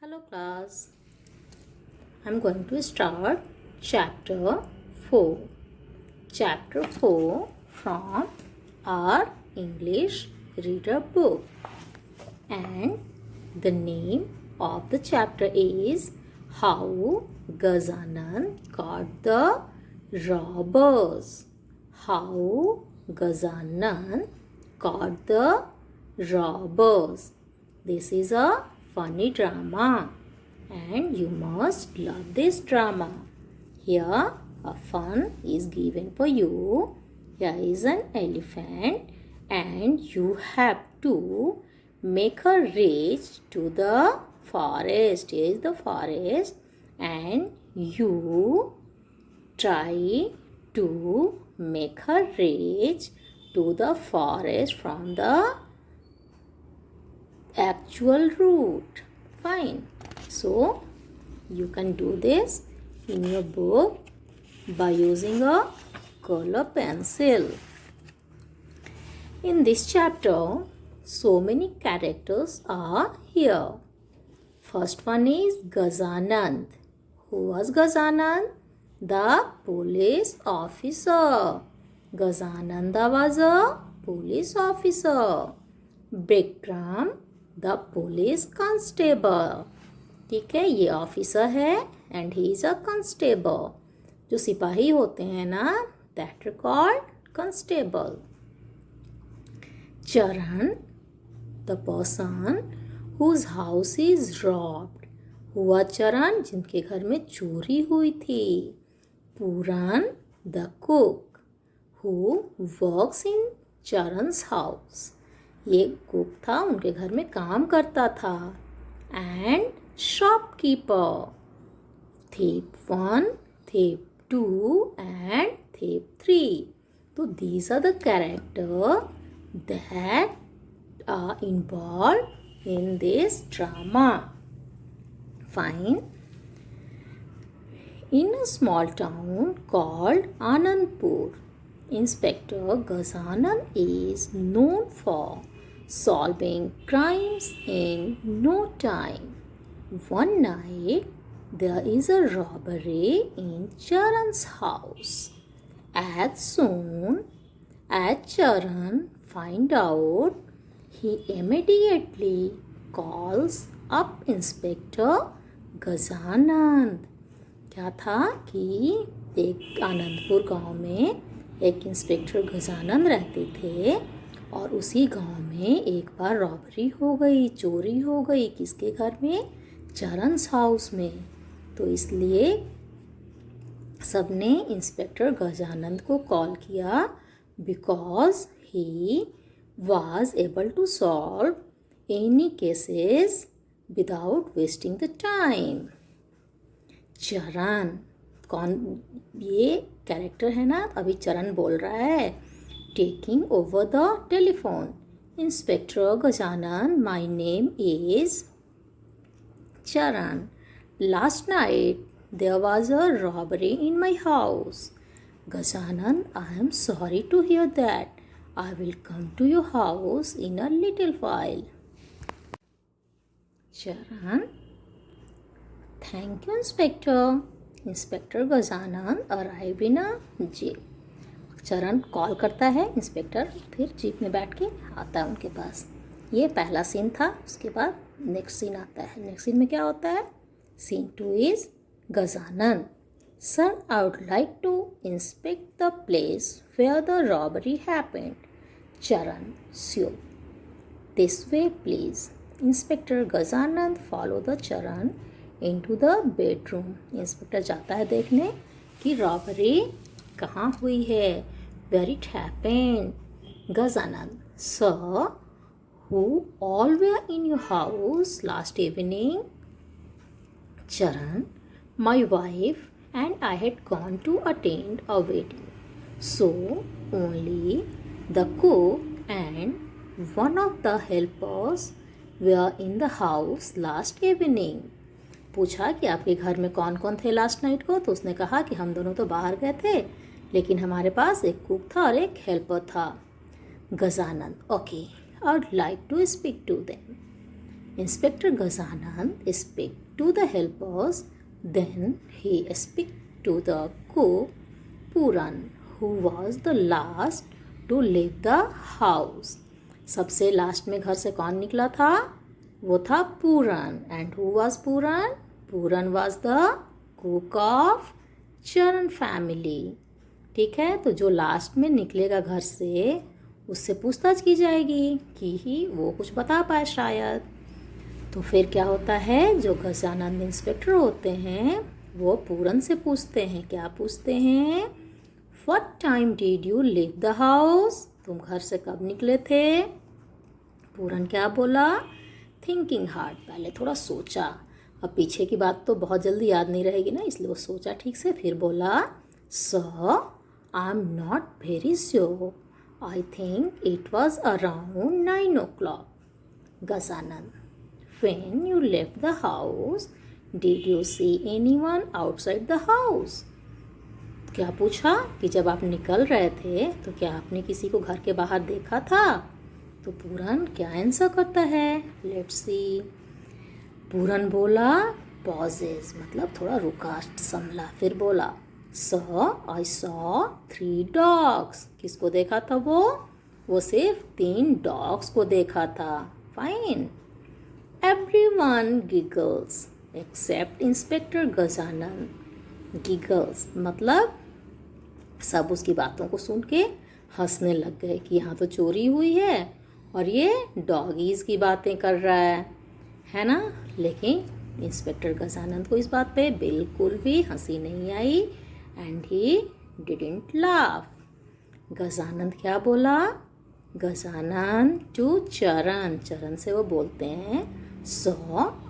Hello class, I'm going to start chapter 4. Chapter 4 from our English reader book. And the name of the chapter is How Gazanan Caught the Robbers. How Gazanan caught the robbers. This is a funny drama and you must love this drama. Here a fun is given for you. Here is an elephant and you have to make her reach to the forest. Here is the forest and you try to make her reach to the forest from the actual route. Fine. So you can do this in your book by using a color pencil. In this chapter, so many characters are here. First one is Gazanand. Who was Gazanand? The police officer. Gazananda was a police officer. Bikram the police constable. ठीक है, ये officer है and he is a constable. जो सिपाही होते हैं ना, that are called constable. Charan, the person whose house is robbed. हुआ चरण जिनके घर में चोरी हुई थी. Puran, the cook who works in Charan's house. ये कुक था, उनके घर में काम करता था. And shopkeeper, thief 1, thief 2 and thief 3. तो these are the character that are involve in this drama. Fine. In a small town called Anandpur, Inspector Gazanan is known for solving crimes in no time. One night, there is a robbery in Charan's house. As soon as Charan finds out, he immediately calls up Inspector Gazanand. क्या था कि एक आनंदपुर गांव में एक inspector Gajanand रहते थे और उसी गांव में एक बार रॉबरी हो गई, चोरी हो गई. किसके घर में? चरण's हाउस में. तो इसलिए सबने इंस्पेक्टर गजानंद को कॉल किया because he was able to solve any cases without wasting the time. Charan कौन? ये कैरेक्टर है ना, अभी चरण बोल रहा है. Taking over the telephone. Inspector Gajanan, my name is Charan. Last night there was a robbery in my house. Gajanan, I am sorry to hear that. I will come to your house in a little while. Charan, thank you inspector. Inspector Gajanan arrive in a jeep. Charan call करता है, inspector फिर jeep में बैठ के आता है उनके पास. ये पहला सीन था. उसके बाद नेक्स्ट सीन आता है. नेक्स्ट सीन में क्या होता है? Scene 2 is Gajanan. Sir, I would like to inspect the place where the robbery happened. Charan, sure. This way please. Inspector Gajanan follow the Charan into the bedroom. Inspector जाता है देखने कि रॉबरी कहाँ हुई है, where it happened. Gazanan, sir, who all were in your house last evening? Charan, my wife and I had gone to attend a wedding, so only the cook and one of the helpers were in the house last evening. पूछा कि आपके घर में कौन कौन थे last night को. तो उसने कहा कि हम दोनों तो बाहर गए थे, लेकिन हमारे पास एक कुक था और एक हेल्पर था. Gajanand, okay, I would like to speak to them. Inspector Gazanand speak to the helpers. Then he speak to the cook Puran, who was the last to leave the house. सबसे last में घर से कौन निकला था? वो था Puran. And who was Puran? Puran was the cook of Charan family. ठीक है, तो जो लास्ट में निकलेगा घर से उससे पूछताछ की जाएगी कि ही वो कुछ बता पाए शायद. तो फिर क्या होता है, जो गजानंद इंस्पेक्टर होते हैं वो पूरन से पूछते हैं. क्या पूछते हैं? What time did you leave the house? तुम घर से कब निकले थे? पूरन क्या बोला? Thinking hard. पहले थोड़ा सोचा. अब पीछे की बात तो बहुत जल्दी याद नहीं रहेगी ना, इसलिए वो सोचा ठीक से. फिर बोला, sir I am not very sure. I think it was around 9 o'clock. Gajanand, when you left the house, did you see anyone outside the house? क्या पूछा कि जब आप निकल रहे थे तो क्या आपने किसी को घर के बाहर देखा था? तो पूरन क्या आंसर करता है? Let's see. पूरन बोला, पॉजेज मतलब थोड़ा रुका, संभला. फिर बोला, सर आई सॉ 3 dogs. किसको देखा था वो सिर्फ 3 dogs को देखा था. Fine. Everyone giggles except Inspector Gazanand. Giggles मतलब सब उसकी बातों को सुन के हंसने लग गए कि यहाँ तो चोरी हुई है और ये डॉगीज़ की बातें कर रहा है ना. लेकिन इंस्पेक्टर गजानंद को इस बात पे बिल्कुल भी हंसी नहीं आई. And he didn't laugh. Gajanand क्या बोला? गजानंद टू चरण. चरण से वो बोलते हैं, So,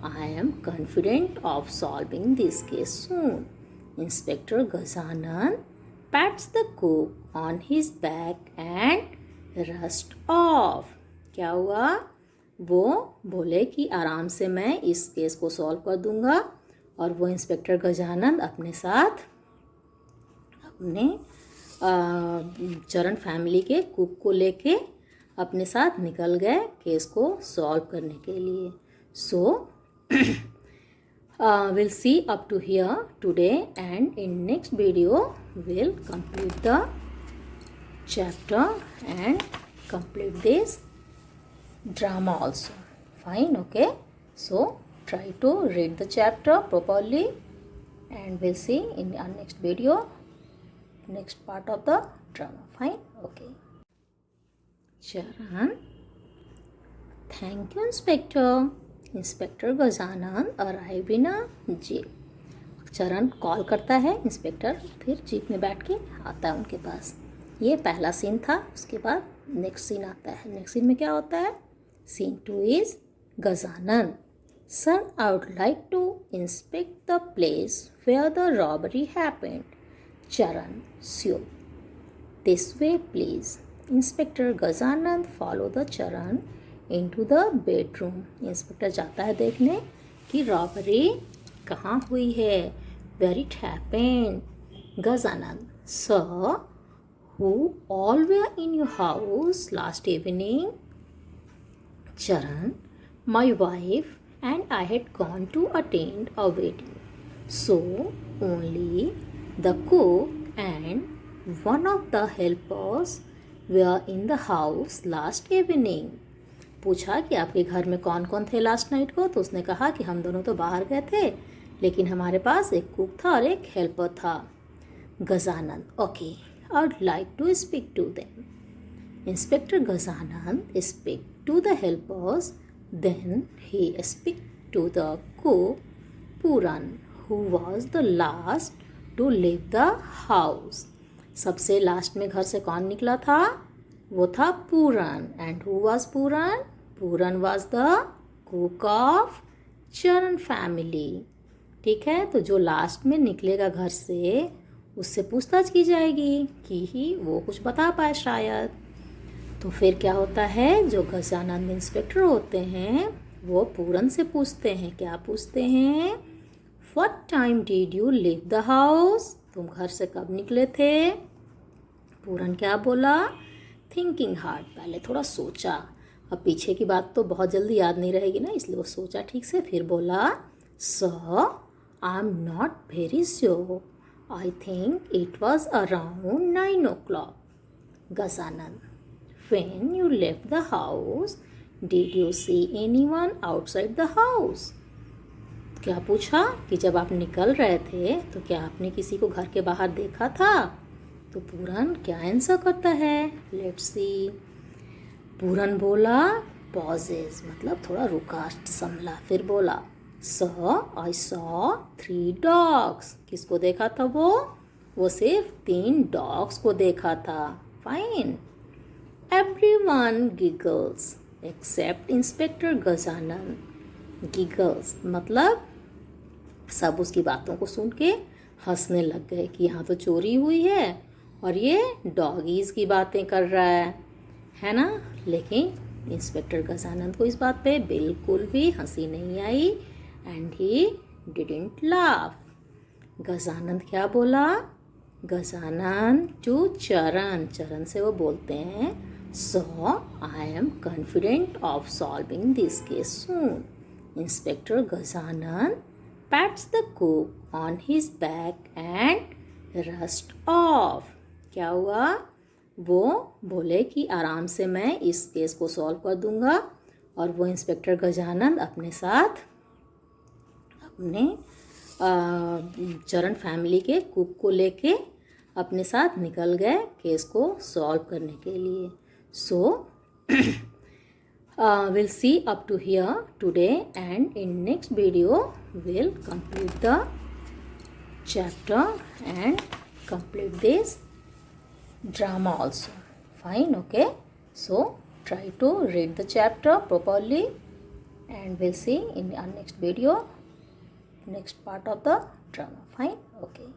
I am confident of solving this case soon. Inspector Gazanand pats the cook on his back and rushed off. क्या हुआ? वो बोले कि आराम से मैं इस केस को सॉल्व कर दूंगा. और वो इंस्पेक्टर गजानंद अपने साथ अपने चरण फैमिली के कुक को लेके अपने साथ निकल गए केस को सॉल्व करने के लिए. So, we'll see up to here today, and in next video we'll complete the chapter and complete this drama also. Fine, okay? So, try to read the chapter properly and we'll see in our next video, next part of the drama. Fine, okay. Charan, thank you, Inspector. Inspector Gajanand arrive in a jeep. Charan call करता है inspector, फिर jeep में बैठ के आता है उनके पास. ये पहला सीन था. उसके बाद नेक्स्ट सीन आता है. नेक्स्ट सीन में क्या होता है? Scene 2 is Gajanand. Sir I would like to inspect the place where the robbery happened. Charan, sure. This way please. Inspector Gajanand follow the Charan into the bedroom. Inspector जाता है देखने कि रॉबरी कहाँ हुई है, where it happened. Gajanand, sir, who all were in your house last evening? Charan, my wife and I had gone to attend a wedding, so only the cook and one of the helpers were in the house last evening. पूछा कि आपके घर में कौन कौन थे last night को? तो उसने कहा कि हम दोनों तो बाहर गए थे, लेकिन हमारे पास एक कुक था और एक हेल्पर था. Gajanand, okay, I would like to speak to them. Inspector Gajanand speak to the helpers. Then he speak to the cook Puran, who was the last to leave the house. सबसे लास्ट में घर से कौन निकला था? वो था Puran. And who was Puran? Puran was the cook of Charan family. ठीक है, तो जो लास्ट में निकलेगा घर से उससे पूछताछ की जाएगी कि ही वो कुछ बता पाए शायद. तो फिर क्या होता है, जो गजानंद इंस्पेक्टर होते हैं वो पूरन से पूछते हैं. क्या पूछते हैं? What time did you leave the house? तुम घर से कब निकले थे? पूरन क्या बोला? Thinking hard. पहले थोड़ा सोचा. अब पीछे की बात तो बहुत जल्दी याद नहीं रहेगी ना, इसलिए वो सोचा ठीक से, फिर बोला sir I am not very sure, I think it was around 9 o'clock. Gazanan, when you left the house, did you see anyone outside the house? क्या पूछा कि जब आप निकल रहे थे तो क्या आपने किसी को घर के बाहर देखा था? तो पूरन क्या आंसर करता है? Let's see. पूरन बोला पॉजेज, मतलब थोड़ा रुका संभला, फिर बोला सर आई सॉ 3 dogs. किसको देखा था वो सिर्फ 3 डॉग्स को देखा था. Fine. Everyone giggles except inspector Gajanan. Giggles मतलब सब उसकी बातों को सुन के हंसने लग गए कि यहाँ तो चोरी हुई है और ये डॉगीज़ की बातें कर रहा है ना. लेकिन इंस्पेक्टर गजानन को इस बात पे बिल्कुल भी हंसी नहीं आई and he didn't laugh. Gajanan क्या बोला? गजानन टू चरण, चरण से वो बोलते हैं so I am confident of solving this case soon. Inspector Gajanan pats the cook on his back and rushed off. क्या हुआ? वो बोले कि आराम से मैं इस केस को सॉल्व कर दूंगा और वो इंस्पेक्टर गजानन अपने साथ अपने चरण फैमिली के कुक को लेके अपने साथ निकल गए केस को सॉल्व करने के लिए. सो we'll see up to here today, and in next video we'll complete the chapter and complete this drama also. Fine, okay, so try to read the chapter properly and we'll see in our next video next part of the drama. Fine, okay.